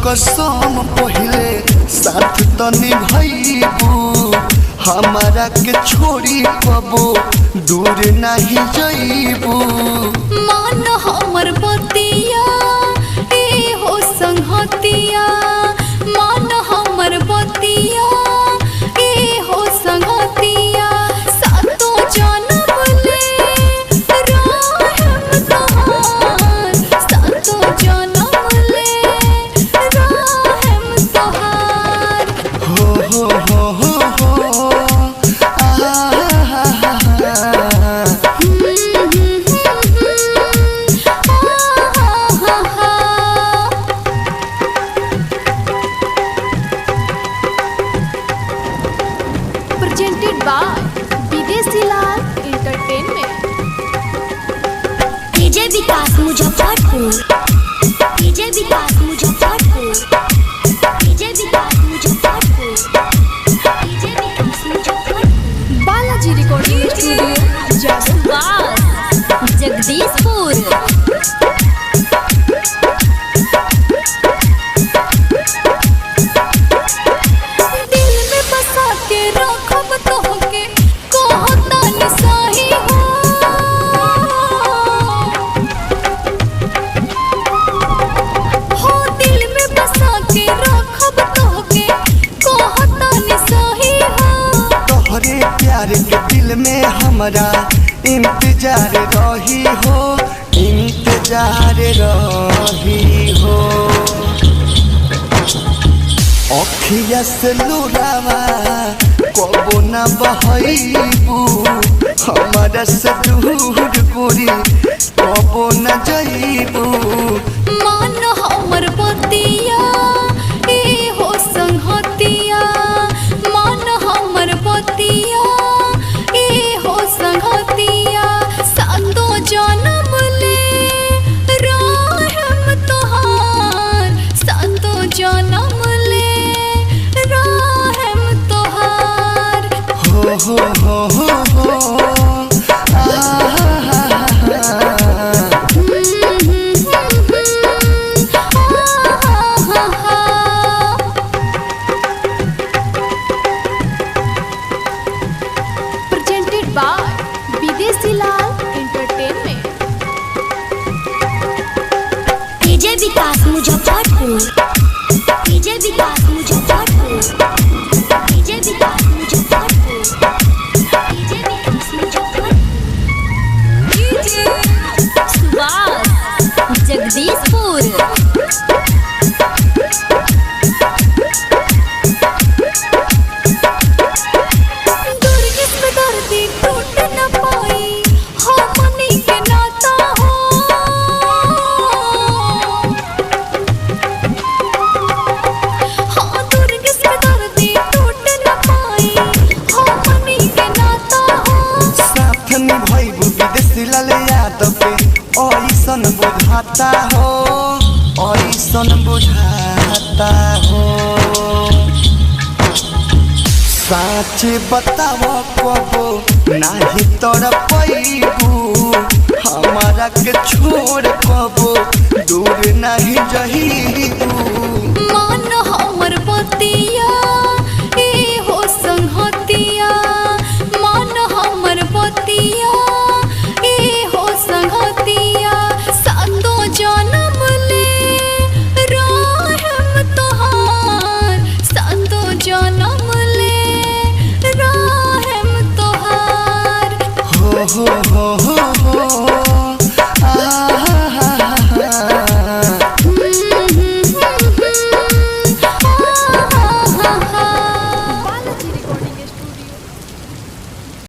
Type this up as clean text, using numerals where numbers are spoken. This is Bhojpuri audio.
कसम पहिले साथ तो निभाइबू हमारा के छोड़ी कबो दूर नहीं जाइबू। मान हमर बतिया ए हो संगतिया, मान हमर बतिया ए हो संगतिया। सातो जन्म ले रहम तोहार, सातो जन्म ले रहम तोहार। हो Presented by Videshi Lal entertainment. DJ Vikas Muzaffarpur, DJ Vikas Muzaffarpur, DJ Vikas Muzaffarpur, DJ Vikas Muzaffarpur. Balaji recording studio Jaswas Jagdishpur. प्यार के दिल में हमारा इंतजार रही हो, इंतजार रही हो। अखिया से लुरावा कबो न बहबू हमारा से दूर गोरी कबो न जाइबू। मान हमर बतिया ए हो संगतिया, मान हमर बतिया ए हो संगतिया। सातो जन्म ले रहम तोहार, सातो जन्म ले रहम तोहार। हो Presented by Videshi Lal entertainment. DJ Vikas Muzaffarpur, DJ Vikas Muzaffarpur, DJ Vikas Muzaffarpur, DJ Vikas Muzaffarpur. Subhash Jagdishpur. ऐसन बुझाता हो, ऐसन बुझाता हो। सच बताओ कबो नाही तड़पैबू हमारा के छोड़ कबो दूर नहीं जाइबू।